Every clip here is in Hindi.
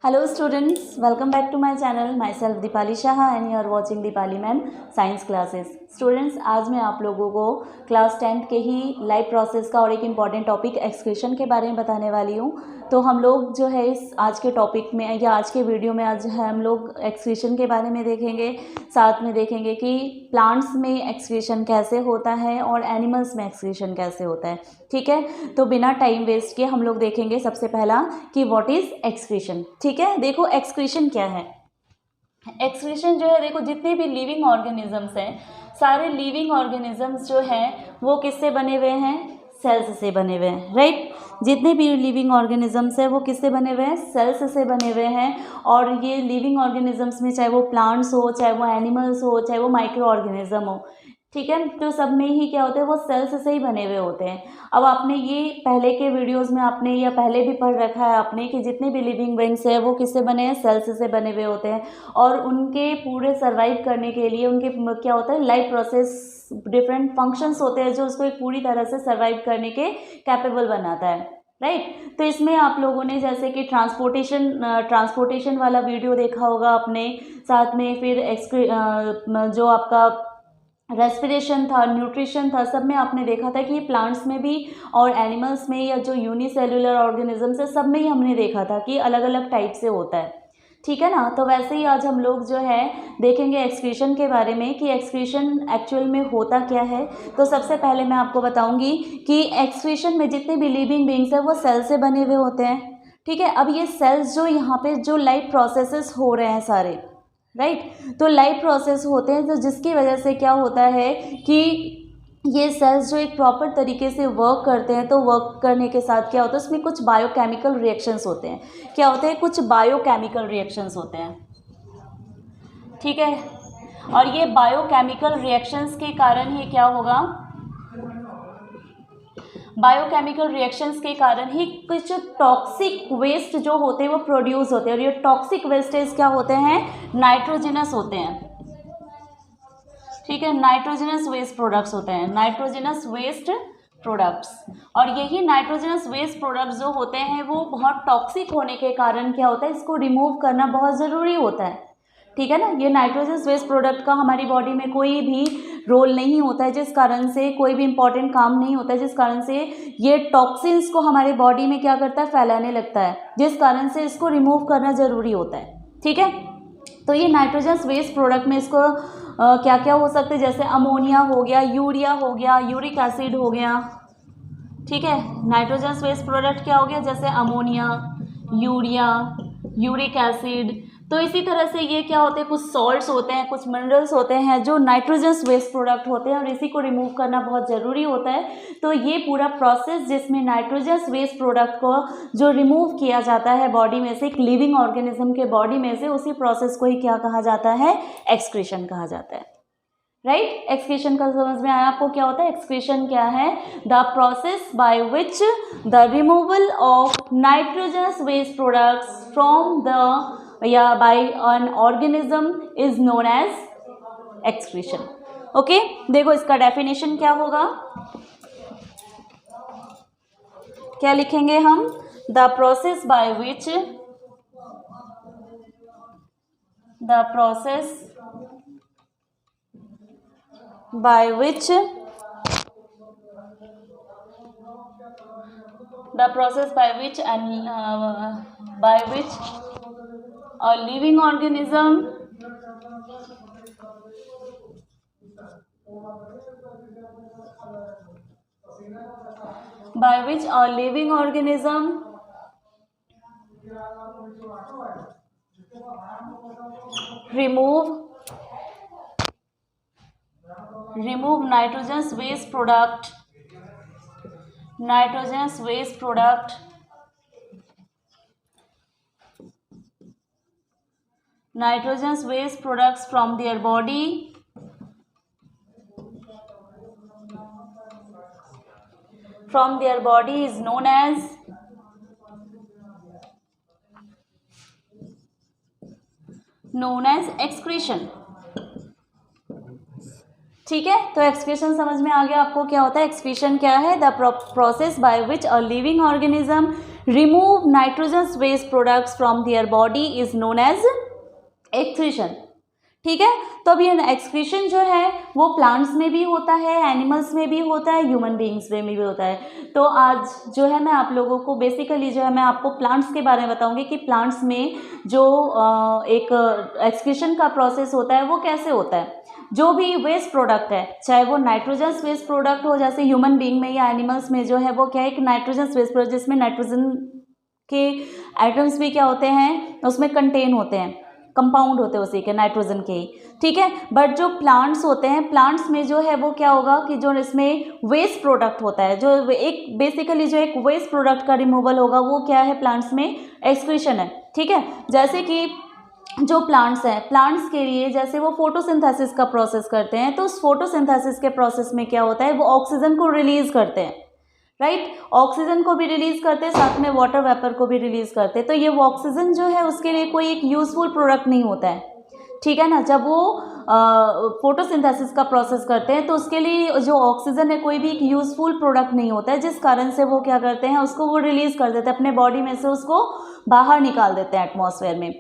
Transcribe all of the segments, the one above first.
Hello students, welcome back to my channel. Myself Deepali Shah and you are watching Deepali Ma'am Science Classes. Students, आज मैं आप लोगों को क्लास 10th के ही लाइफ प्रोसेस का और एक इम्पॉर्टेंट टॉपिक एक्सक्रीशन के बारे में बताने वाली हूँ। तो हम लोग जो है इस आज के टॉपिक में या आज के वीडियो में आज है हम लोग एक्सक्रीशन के बारे में देखेंगे। साथ में देखेंगे कि प्लांट्स में एक्सक्रीशन कैसे होता है और एनिमल्स में एक्सक्रीशन कैसे होता है। ठीक है, तो बिना टाइम वेस्ट किए हम लोग देखेंगे सबसे पहला कि व्हाट इज़ एक्सक्रीशन। ठीक है, देखो एक्सक्रीशन क्या है। एक्सक्रीशन जो है, देखो जितने भी लिविंग ऑर्गेनिजम्स हैं, सारे लिविंग ऑर्गेनिजम्स जो हैं वो किससे बने हुए हैं? सेल्स से बने हुए हैं, राइट। जितने भी लिविंग ऑर्गेनिजम्स हैं वो किससे बने हुए हैं? सेल्स से बने हुए हैं। और ये लिविंग ऑर्गेनिजम्स में चाहे वो प्लांट्स हो, चाहे वो एनिमल्स हो, चाहे वो माइक्रो ऑर्गेनिज्म हो, ठीक है, तो सब में ही क्या होता है, वो सेल्स से ही बने हुए होते हैं। अब आपने ये पहले के वीडियोस में आपने या पहले भी पढ़ रखा है आपने कि जितने भी लिविंग बीइंग्स है वो किससे बने हैं? सेल्स से बने हुए होते हैं। और उनके पूरे सर्वाइव करने के लिए उनके क्या होता है? लाइफ प्रोसेस, डिफरेंट फंक्शंस होते हैं जो उसको एक पूरी तरह से सर्वाइव करने के कैपेबल बनाता है, राइट। तो इसमें आप लोगों ने जैसे कि ट्रांसपोर्टेशन वाला वीडियो देखा होगा आपने, साथ में फिर जो आपका रेस्पिरेशन था, न्यूट्रिशन था, सब में आपने देखा था कि ये प्लांट्स में भी और एनिमल्स में या जो यूनिसेल्युलर ऑर्गेनिजम्स है सब में ही हमने देखा था कि अलग अलग टाइप से होता है। ठीक है ना। तो वैसे ही आज हम लोग जो है देखेंगे एक्सक्रीशन के बारे में कि एक्सक्रीशन एक्चुअल में होता क्या है। तो सबसे पहले मैं आपको बताऊंगी कि एक्सक्रीशन में जितने भी लिविंग बीइंग्स है वो सेल से बने हुए होते हैं। ठीक है, अब ये सेल्स जो यहाँ पे जो लाइफ प्रोसेसेस हो रहे हैं सारे, राइट, तो लाइफ प्रोसेस होते हैं, तो जिसकी वजह से क्या होता है कि ये सेल्स जो एक प्रॉपर तरीके से वर्क करते हैं, तो वर्क करने के साथ क्या होता है, उसमें कुछ बायोकेमिकल रिएक्शंस होते हैं। क्या होते हैं? कुछ बायोकेमिकल रिएक्शंस होते हैं। ठीक है, और ये बायोकेमिकल रिएक्शंस के कारण ही क्या होगा? बायोकेमिकल रिएक्शंस के कारण ही कुछ टॉक्सिक वेस्ट जो होते हैं वो प्रोड्यूस होते हैं। और ये टॉक्सिक वेस्टेज क्या होते हैं? नाइट्रोजनस होते हैं। ठीक है, नाइट्रोजनस वेस्ट प्रोडक्ट्स होते हैं, नाइट्रोजनस वेस्ट प्रोडक्ट्स। और यही नाइट्रोजनस वेस्ट प्रोडक्ट्स जो होते हैं वो बहुत टॉक्सिक होने के कारण क्या होता है, इसको रिमूव करना बहुत ज़रूरी होता है। ठीक है ना। ये नाइट्रोजनस वेस्ट प्रोडक्ट का हमारी बॉडी में कोई भी रोल नहीं होता है, जिस कारण से कोई भी इंपॉर्टेंट काम नहीं होता है, जिस कारण से ये टॉक्सिन्स को हमारे बॉडी में क्या करता है? फैलाने लगता है, जिस कारण से इसको रिमूव करना ज़रूरी होता है। ठीक है, तो ये नाइट्रोजनस वेस्ट प्रोडक्ट में इसको क्या क्या हो सकते हैं? जैसे अमोनिया हो गया, यूरिया हो गया, यूरिक एसिड हो गया। ठीक है, नाइट्रोजनस वेस्ट प्रोडक्ट क्या हो गया? जैसे अमोनिया, यूरिया, यूरिक एसिड। तो इसी तरह से ये क्या होते हैं? कुछ सॉल्ट्स होते हैं, कुछ मिनरल्स होते हैं जो नाइट्रोजनस वेस्ट प्रोडक्ट होते हैं और इसी को रिमूव करना बहुत ज़रूरी होता है। तो ये पूरा प्रोसेस जिसमें नाइट्रोजनस वेस्ट प्रोडक्ट को जो रिमूव किया जाता है बॉडी में से, एक लिविंग ऑर्गेनिज्म के बॉडी में से, उसी प्रोसेस को ही क्या कहा जाता है? एक्सक्रीशन कहा जाता है, राइट। एक्सक्रीशन का समझ में आया आपको क्या होता है? एक्सक्रीशन क्या है? The process by which the removal of nitrogenous waste products from the या by an organism is known as excretion. Okay, देखो इसका डेफिनेशन क्या होगा, क्या लिखेंगे हम? The process by which the process by which a living organism remove nitrogenous waste product nitrogenous waste products from their body is known as excretion। ठीक है, तो एक्सक्रीशन समझ में आ गया आपको क्या होता है? एक्सक्रीशन क्या है? The process by which a living organism remove nitrogenous waste products from their body is known as excretion. ठीक है, तो अब ये एक्सक्रीशन जो है वो प्लांट्स में भी होता है, एनिमल्स में भी होता है, ह्यूमन बीइंग्स में भी होता है। तो आज जो है मैं आप लोगों को बेसिकली जो है मैं आपको प्लांट्स के बारे में बताऊंगी कि प्लांट्स में जो एक एक्सक्रीशन का प्रोसेस होता है वो कैसे होता है। जो भी वेस्ट प्रोडक्ट है, चाहे वो नाइट्रोजनस वेस्ट प्रोडक्ट हो, जैसे ह्यूमन बीइंग में या एनिमल्स में जो है वो क्या है, एक नाइट्रोजनस वेस्ट प्रोडक्ट जिसमें नाइट्रोजन के आइटम्स भी क्या होते हैं, उसमें कंटेन होते हैं, कंपाउंड होते हैं उसी के, नाइट्रोजन के ही। ठीक है, बट जो प्लांट्स होते हैं, प्लांट्स में जो है वो क्या होगा कि जो इसमें वेस्ट प्रोडक्ट होता है, जो एक बेसिकली जो एक वेस्ट प्रोडक्ट का रिमूवल होगा वो क्या है, प्लांट्स में एक्सक्रीशन है। ठीक है, जैसे कि जो प्लांट्स हैं, प्लांट्स के लिए जैसे वो फोटोसिंथेसिस का प्रोसेस करते हैं, तो उस फोटोसिंथेसिस के प्रोसेस में क्या होता है, वो ऑक्सीजन को रिलीज करते हैं, राइट, ऑक्सीजन को भी रिलीज करते हैं, साथ में वाटर वेपर को भी रिलीज करते हैं। तो ये ऑक्सीजन जो है उसके लिए कोई एक यूजफुल प्रोडक्ट नहीं होता है। ठीक है ना, जब वो फोटोसिंथेसिस का प्रोसेस करते हैं तो उसके लिए जो ऑक्सीजन है कोई भी एक यूजफुल प्रोडक्ट नहीं होता है, जिस कारण से वो क्या करते हैं, उसको वो रिलीज कर देते हैं अपने बॉडी में से, उसको बाहर निकाल देते हैं एटमॉस्फेयर में।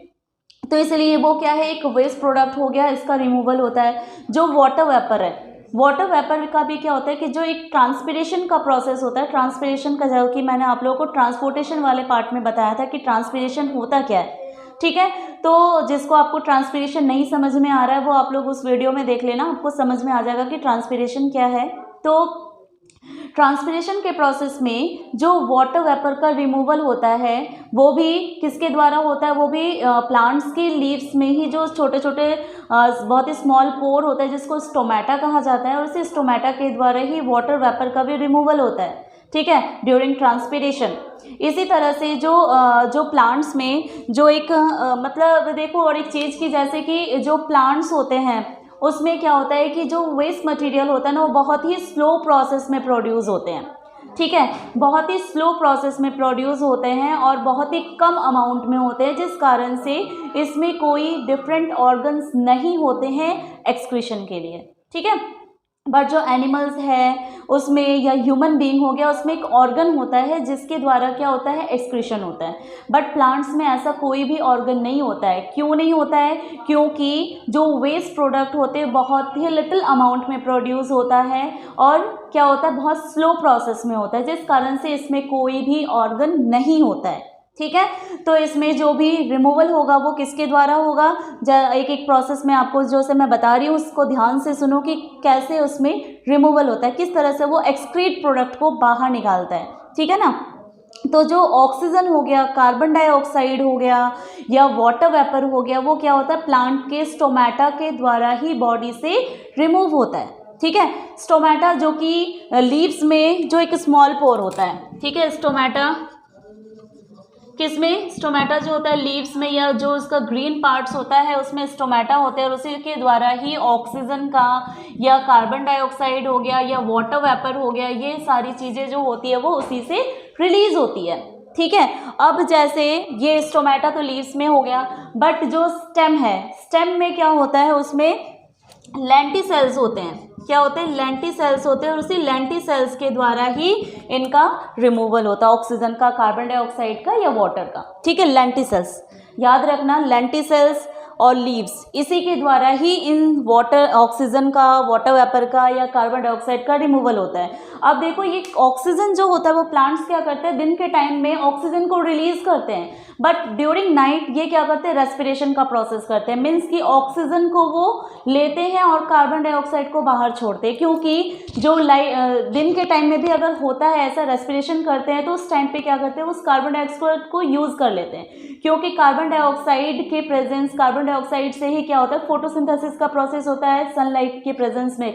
तो इसलिए वो क्या है, एक वेस्ट प्रोडक्ट हो गया, इसका रिमूवल होता है। जो वाटर वेपर है, वाटर वेपर का भी क्या होता है कि जो एक ट्रांसपिरेशन का प्रोसेस होता है, ट्रांसपिरेशन का जो कि मैंने आप लोगों को ट्रांसपोर्टेशन वाले पार्ट में बताया था कि ट्रांसपिरेशन होता क्या है। ठीक है, तो जिसको आपको ट्रांसपिरेशन नहीं समझ में आ रहा है वो आप लोग उस वीडियो में देख लेना, आपको समझ में आ जाएगा कि ट्रांसपिरेशन क्या है। तो ट्रांसपिरेशन के प्रोसेस में जो वाटर वेपर का रिमूवल होता है वो भी किसके द्वारा होता है, वो भी प्लांट्स के लीव्स में ही जो छोटे छोटे बहुत ही स्मॉल पोर होता है जिसको स्टोमेटा कहा जाता है, और इसी स्टोमेटा के द्वारा ही वाटर वेपर का भी रिमूवल होता है। ठीक है, ड्यूरिंग ट्रांसपिरेशन। इसी तरह से जो प्लांट्स में जो एक मतलब देखो, और एक चीज़ की जैसे कि जो प्लांट्स होते हैं उसमें क्या होता है कि जो वेस्ट मटेरियल होता है ना वो बहुत ही स्लो प्रोसेस में प्रोड्यूस होते हैं। ठीक है, बहुत ही स्लो प्रोसेस में प्रोड्यूस होते हैं और बहुत ही कम अमाउंट में होते हैं, जिस कारण से इसमें कोई डिफरेंट ऑर्गन्स नहीं होते हैं एक्सक्रीशन के लिए। ठीक है, बट जो एनिमल्स है उसमें या ह्यूमन बीइंग हो गया उसमें एक ऑर्गन होता है जिसके द्वारा क्या होता है, एक्सक्रीशन होता है। बट प्लांट्स में ऐसा कोई भी ऑर्गन नहीं होता है। क्यों नहीं होता है, क्योंकि जो वेस्ट प्रोडक्ट होते हैं बहुत ही लिटिल अमाउंट में प्रोड्यूस होता है और क्या होता है, बहुत स्लो प्रोसेस में होता है, जिस कारण से इसमें कोई भी ऑर्गन नहीं होता है। ठीक है, तो इसमें जो भी रिमूवल होगा वो किसके द्वारा होगा, एक एक प्रोसेस में आपको जो से मैं बता रही हूँ उसको ध्यान से सुनो कि कैसे उसमें रिमूवल होता है, किस तरह से वो एक्सक्रीट प्रोडक्ट को बाहर निकालता है। ठीक है ना, तो जो ऑक्सीजन हो गया, कार्बन डाइऑक्साइड हो गया या वाटर वेपर हो गया, वो क्या होता है, प्लांट के स्टोमेटा के द्वारा ही बॉडी से रिमूव होता है। ठीक है, स्टोमेटा जो कि लीव्स में जो एक स्मॉल पोर होता है। ठीक है, स्टोमेटा किसमें, स्टोमेटा जो होता है लीव्स में, या जो उसका ग्रीन पार्ट्स होता है उसमें स्टोमेटा होते हैं, और उसी के द्वारा ही ऑक्सीजन का या कार्बन डाइऑक्साइड हो गया या वाटर वेपर हो गया, ये सारी चीज़ें जो होती है वो उसी से रिलीज होती है। ठीक है, अब जैसे ये स्टोमेटा तो लीव्स में हो गया, बट जो स्टेम है, स्टेम में क्या होता है, उसमें लेंटिसेल्स होते हैं। क्या होते हैं, लेंटिसेल्स होते हैं, और उसी लेंटिसेल्स के द्वारा ही इनका रिमूवल होता है, ऑक्सीजन का, कार्बन डाइऑक्साइड का या वाटर का। ठीक है, लेंटिसेल्स याद रखना, लेंटिसेल्स और लीव्स, इसी के द्वारा ही इन वाटर ऑक्सीजन का, वाटर वेपर का या कार्बन डाइऑक्साइड का रिमूवल होता है। अब देखो, ये ऑक्सीजन जो होता है वो प्लांट्स क्या करते हैं, दिन के टाइम में ऑक्सीजन को रिलीज करते हैं, बट ड्यूरिंग नाइट ये क्या करते हैं, रेस्पिरेशन का प्रोसेस करते हैं। मीन्स कि ऑक्सीजन को वो लेते हैं और कार्बन डाइऑक्साइड को बाहर छोड़ते हैं, क्योंकि जो दिन के टाइम में भी अगर होता है ऐसा, रेस्पिरेशन करते हैं, तो उस टाइम पे क्या करते हैं, उस कार्बन डाइऑक्साइड को यूज़ कर लेते हैं, क्योंकि कार्बन डाइऑक्साइड के प्रेजेंस, कार्बन डाइऑक्साइड से ही क्या होता है, फोटोसिंथेसिस का प्रोसेस होता है सनलाइट के प्रेजेंस में।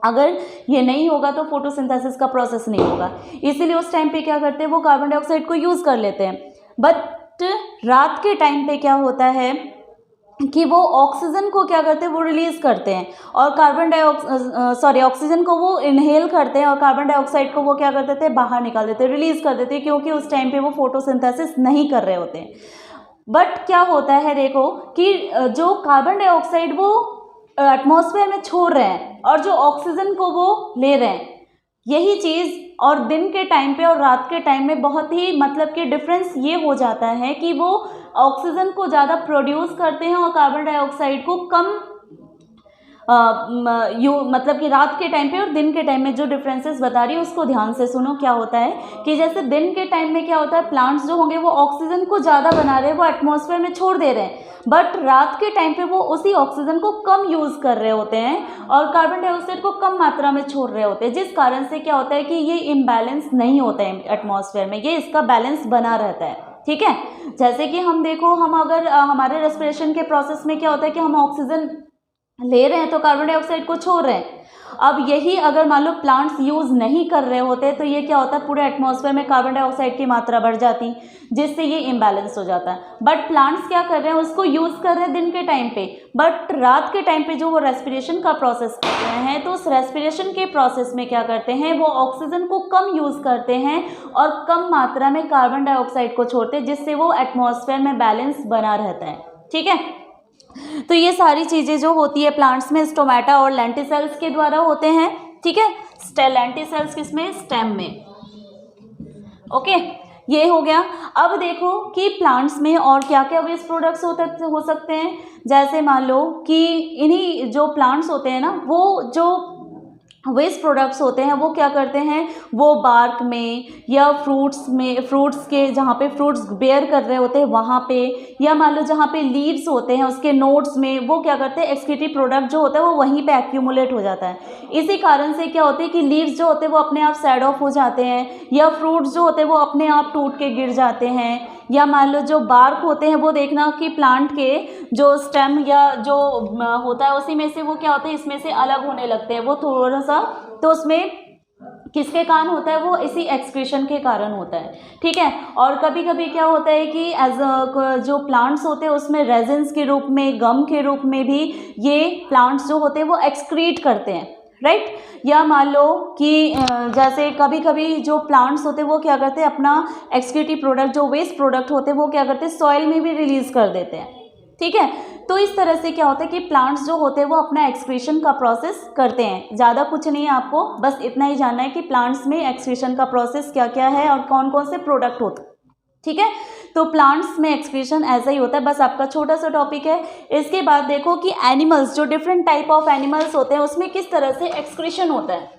अगर ये नहीं होगा तो फोटोसिंथेसिस का प्रोसेस नहीं होगा, इसीलिए उस टाइम पे क्या करते हैं, वो कार्बन डाइऑक्साइड को यूज़ कर लेते हैं। बट रात के टाइम पे क्या होता है कि वो ऑक्सीजन को क्या करते हैं, वो रिलीज करते हैं, और ऑक्सीजन को वो इनहेल करते हैं और कार्बन डाइऑक्साइड को वो क्या करते थे, बाहर निकाल देते हैं, रिलीज कर देते हैं, क्योंकि उस टाइम पे वो फोटोसिंथेसिस नहीं कर रहे होते हैं। बट क्या होता है, देखो कि जो कार्बन डाइऑक्साइड वो एटमॉस्फेयर में छोड़ रहे हैं और जो ऑक्सीजन को वो ले रहे हैं, यही चीज़ और दिन के टाइम पे और रात के टाइम में बहुत ही मतलब कि डिफरेंस ये हो जाता है कि वो ऑक्सीजन को ज़्यादा प्रोड्यूस करते हैं और कार्बन डाइऑक्साइड को कम मतलब कि रात के टाइम पे और दिन के टाइम में जो डिफरेंसेस बता रही है उसको ध्यान से सुनो। क्या होता है कि जैसे दिन के टाइम में क्या होता है, प्लांट्स जो होंगे वो ऑक्सीजन को ज़्यादा बना रहे हैं, वो एटमॉस्फेयर में छोड़ दे रहे हैं, बट रात के टाइम पे वो उसी ऑक्सीजन को कम यूज़ कर रहे होते हैं और कार्बन डाइऑक्साइड को कम मात्रा में छोड़ रहे होते हैं, जिस कारण से क्या होता है कि ये इम्बैलेंस नहीं होता है एटमॉस्फेयर में, ये इसका बैलेंस बना रहता है। ठीक है, जैसे कि हम देखो, हम अगर हमारे रेस्पिरेशन के प्रोसेस में क्या होता है कि हम ऑक्सीजन ले रहे हैं तो कार्बन डाइऑक्साइड को छोड़ रहे हैं। अब यही अगर मान लो प्लांट्स यूज़ नहीं कर रहे होते तो ये क्या होता है, पूरे एटमॉस्फेयर में कार्बन डाइऑक्साइड की मात्रा बढ़ जाती, जिससे ये इम्बैलेंस हो जाता है। बट प्लांट्स क्या कर रहे हैं, उसको यूज़ कर रहे हैं दिन के टाइम पे, बट रात के टाइम पे जो वो रेस्पिरेशन का प्रोसेस कर रहे हैं, तो उस रेस्पिरेशन के प्रोसेस में क्या करते हैं, वो ऑक्सीजन को कम यूज़ करते हैं और कम मात्रा में कार्बन डाइऑक्साइड को छोड़ते हैं, जिससे वो एटमॉस्फेयर में बैलेंस बना रहता है। ठीक है, तो ये सारी चीज़ें जो होती है प्लांट्स में स्टोमेटा और लेंटिसेल्स के द्वारा होते हैं। ठीक है, लेंटिसेल्स किसमें, स्टेम में। ओके, ये हो गया। अब देखो कि प्लांट्स में और क्या क्या वेस्ट प्रोडक्ट्स हो सकते हैं। जैसे मान लो कि इन्हीं जो प्लांट्स होते हैं ना, वो जो वेस्ट प्रोडक्ट्स होते हैं वो क्या करते हैं, वो बार्क में या फ्रूट्स के जहाँ पे फ्रूट्स बेयर कर रहे होते हैं वहाँ पे, या मान लो जहाँ पे लीव्स होते हैं उसके नोड्स में, वो क्या करते हैं, एक्सक्रीटिव प्रोडक्ट जो होता है वो वहीं पे एक्यूमुलेट हो जाता है। इसी कारण से क्या होता है कि लीव्स जो होते हैं वो अपने आप सैड ऑफ हो जाते हैं, या फ्रूट्स जो होते हैं वो अपने आप टूट के गिर जाते हैं, या मान लो जो बार्क होते हैं वो देखना कि प्लांट के जो स्टेम या जो होता है उसी में से वो क्या होता है, इसमें से अलग होने लगते हैं वो थोड़ा सा, तो उसमें किसके कारण होता है, वो इसी एक्सक्रीशन के कारण होता है। ठीक है, और कभी कभी क्या होता है कि जो प्लांट्स होते हैं उसमें रेजिन्स के रूप में, गम के रूप में भी ये प्लांट्स जो होते हैं वो एक्सक्रीट करते हैं, राइट। या मान लो कि जैसे कभी कभी जो प्लांट्स होते हैं वो क्या करते हैं, अपना एक्सक्रीटिव प्रोडक्ट जो वेस्ट प्रोडक्ट होते हैं वो क्या करते हैं, सॉइल में भी रिलीज कर देते हैं। ठीक है, तो इस तरह से क्या होता है कि प्लांट्स जो होते हैं वो अपना एक्सक्रीशन का प्रोसेस करते हैं। ज़्यादा कुछ नहीं है, आपको बस इतना ही जानना है कि प्लांट्स में एक्सक्रीशन का प्रोसेस क्या क्या है और कौन कौन से प्रोडक्ट होते हैं। ठीक है, तो प्लांट्स में एक्सक्रीशन ऐसा ही होता है, बस आपका छोटा सा टॉपिक है। इसके बाद देखो कि एनिमल्स, जो डिफरेंट टाइप ऑफ एनिमल्स होते हैं उसमें किस तरह से एक्सक्रीशन होता है।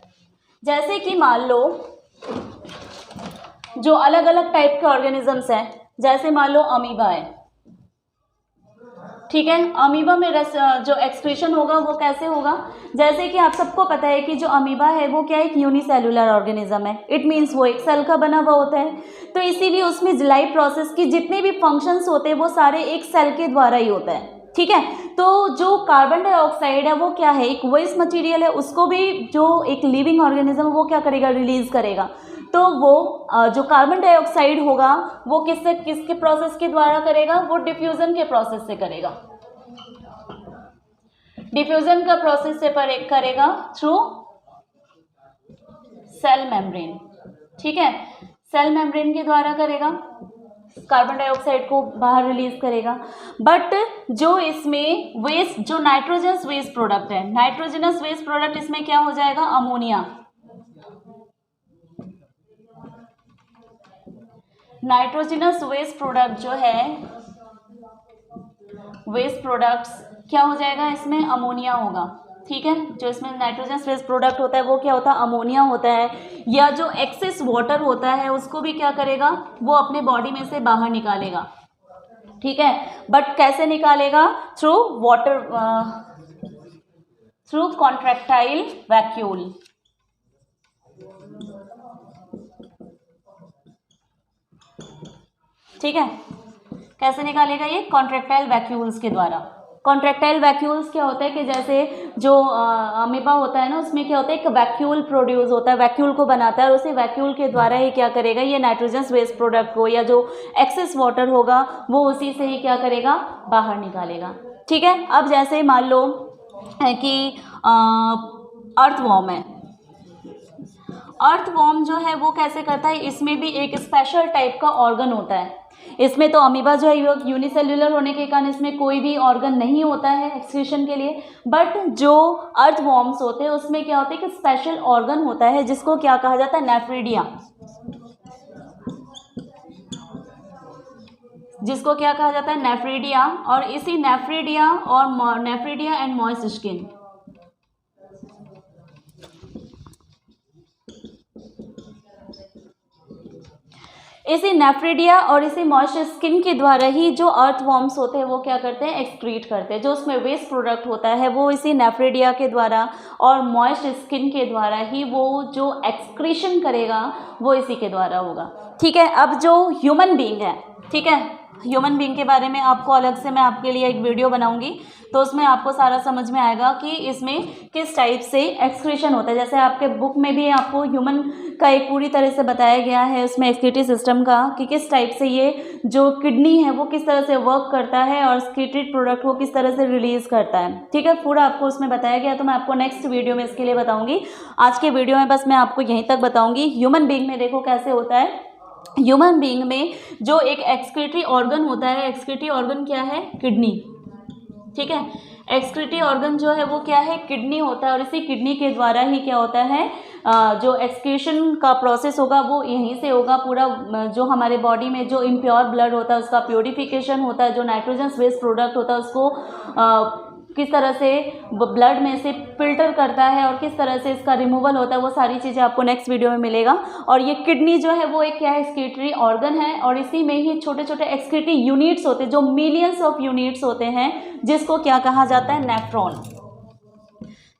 जैसे कि मान लो जो अलग अलग टाइप के ऑर्गेनिजम्स हैं, जैसे मान लो अमीबा है। ठीक है, अमीबा में जो एक्सक्रीशन होगा वो कैसे होगा, जैसे कि आप सबको पता है कि जो अमीबा है वो क्या एक यूनिसेलुलर ऑर्गेनिज्म है, इट मीन्स वो एक सेल का बना हुआ होता है, तो इसीलिए उसमें लाइफ प्रोसेस की जितने भी फंक्शंस होते हैं वो सारे एक सेल के द्वारा ही होता है। ठीक है, तो जो कार्बन डाइऑक्साइड है वो क्या है, एक वेस्ट मटेरियल है, उसको भी जो एक लिविंग ऑर्गेनिज्म है वो क्या करेगा, रिलीज करेगा। तो वो जो कार्बन डाइऑक्साइड होगा वो किसके प्रोसेस के द्वारा करेगा, वो डिफ्यूजन के प्रोसेस से करेगा। डिफ्यूजन का प्रोसेस से करेगा थ्रू सेल मेम्ब्रेन। ठीक है, सेल मेम्ब्रेन के द्वारा करेगा, कार्बन डाइऑक्साइड को बाहर रिलीज करेगा। बट जो इसमें वेस्ट, जो नाइट्रोजनस वेस्ट प्रोडक्ट है, नाइट्रोजनस वेस्ट प्रोडक्ट इसमें क्या हो जाएगा, अमोनिया। नाइट्रोजनस वेस्ट प्रोडक्ट जो है, वेस्ट प्रोडक्ट्स क्या हो जाएगा, इसमें अमोनिया होगा। ठीक है, जो इसमें नाइट्रोजनस वेस्ट प्रोडक्ट होता है वो क्या होता है, अमोनिया होता है। या जो एक्सेस वाटर होता है उसको भी क्या करेगा, वो अपने बॉडी में से बाहर निकालेगा। ठीक है, बट कैसे निकालेगा, through water, through contractile vacuole. ठीक है, कैसे निकालेगा ये, कॉन्ट्रैक्टाइल वैक्यूल्स के द्वारा। कॉन्ट्रैक्टाइल वैक्यूल्स क्या होता है कि जैसे जो अमीबा होता है ना, उसमें क्या होता है, एक वैक्यूल प्रोड्यूस होता है, वैक्यूल को बनाता है, और उसी वैक्यूल के द्वारा ही क्या करेगा, ये नाइट्रोजनस वेस्ट प्रोडक्ट को या जो एक्सेस वाटर होगा वो उसी से ही क्या करेगा, बाहर निकालेगा। ठीक है, अब जैसे मान लो कि अर्थवॉर्म है, अर्थवॉर्म जो है वो कैसे करता है, इसमें भी एक स्पेशल टाइप का ऑर्गन होता है। इसमें तो अमीबा जो है यूनिसेल्युलर होने के कारण इसमें कोई भी ऑर्गन नहीं होता है एक्सक्रीशन के लिए, बट जो अर्थवॉर्म्स होते हैं उसमें क्या होता है कि स्पेशल ऑर्गन होता है जिसको क्या कहा जाता है, नेफ्रिडिया। जिसको क्या कहा जाता है, नेफ्रिडिया। और इसी नेफ्रिडिया एंड मॉइस्ट स्किन, इसी नेफ्रिडिया और इसी मॉइस्ट स्किन के द्वारा ही जो अर्थवॉर्म्स होते हैं वो क्या करते हैं, एक्सक्रीट करते हैं। जो उसमें वेस्ट प्रोडक्ट होता है वो इसी नेफ्रिडिया के द्वारा और मॉइस्ट स्किन के द्वारा ही वो जो एक्सक्रीशन करेगा वो इसी के द्वारा होगा। ठीक है, अब जो ह्यूमन बीइंग है, ठीक है, ह्यूमन बीइंग के बारे में आपको अलग से मैं आपके लिए एक वीडियो बनाऊंगी, तो उसमें आपको सारा समझ में आएगा कि इसमें किस टाइप से एक्सक्रीशन होता है। जैसे आपके बुक में भी आपको ह्यूमन का एक पूरी तरह से बताया गया है उसमें एक्सक्रीटरी सिस्टम का, कि किस टाइप से ये जो किडनी है वो किस तरह से वर्क करता है और एक्सक्रीटेड प्रोडक्ट को किस तरह से रिलीज करता है। ठीक है, पूरा आपको उसमें बताया गया, तो मैं आपको नेक्स्ट वीडियो में इसके लिए बताऊँगी। आज के वीडियो में बस मैं आपको यहीं तक बताऊँगी। ह्यूमन बीइंग में देखो कैसे होता है। ह्यूमन बीइंग में जो एक एक्सक्रीटरी ऑर्गन होता है, एक्सक्रीटरी ऑर्गन क्या है, किडनी। ठीक है, एक्सक्रीटरी ऑर्गन जो है वो क्या है, किडनी होता है। और इसी किडनी के द्वारा ही क्या होता है, जो एक्सक्रीशन का प्रोसेस होगा वो यहीं से होगा। पूरा जो हमारे बॉडी में जो इम्प्योर ब्लड होता है उसका प्योरिफिकेशन होता है, जो नाइट्रोजन वेस्ट प्रोडक्ट होता है उसको किस तरह से ब्लड में से फिल्टर करता है और किस तरह से इसका रिमूवल होता है, वो सारी चीज़ें आपको नेक्स्ट वीडियो में मिलेगा। और ये किडनी जो है वो एक क्या है, एक्सक्रीटरी ऑर्गन है, और इसी में ही छोटे छोटे एक्सक्रीटरी यूनिट्स होते हैं जो मिलियंस ऑफ यूनिट्स होते हैं, जिसको क्या कहा जाता है, नेफ्रॉन।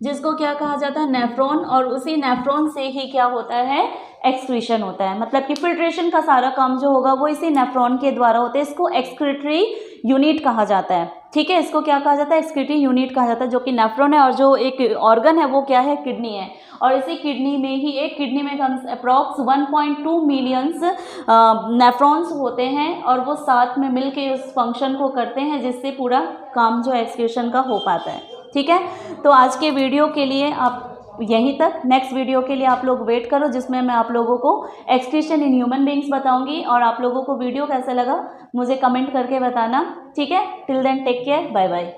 जिसको क्या कहा जाता है, नेफ्रॉन। और उसी नेफ्रॉन से ही क्या होता है, एक्सक्रीशन होता है। मतलब कि फिल्ट्रेशन का सारा काम जो होगा वो इसी नेफ्रॉन के द्वारा होता है। इसको एक्सक्रीटरी यूनिट कहा जाता है। ठीक है, इसको क्या कहा जाता है, एक्सक्रीटरी यूनिट कहा जाता है, जो कि नेफ्रॉन है। और जो एक ऑर्गन है वो क्या है, किडनी है। और इसी किडनी में ही, एक किडनी में कम अप्रॉक्स 1.2 मिलियंस नेफ्रॉन्स होते हैं, और वो साथ में मिलके उस फंक्शन को करते हैं जिससे पूरा काम जो एक्सक्रीशन का हो पाता है। ठीक है, तो आज के वीडियो के लिए आप यहीं तक। नेक्स्ट वीडियो के लिए आप लोग वेट करो, जिसमें मैं आप लोगों को एक्सक्रीशन इन ह्यूमन बीइंग्स बताऊंगी। और आप लोगों को वीडियो कैसा लगा मुझे कमेंट करके बताना। ठीक है, till then take care, bye bye.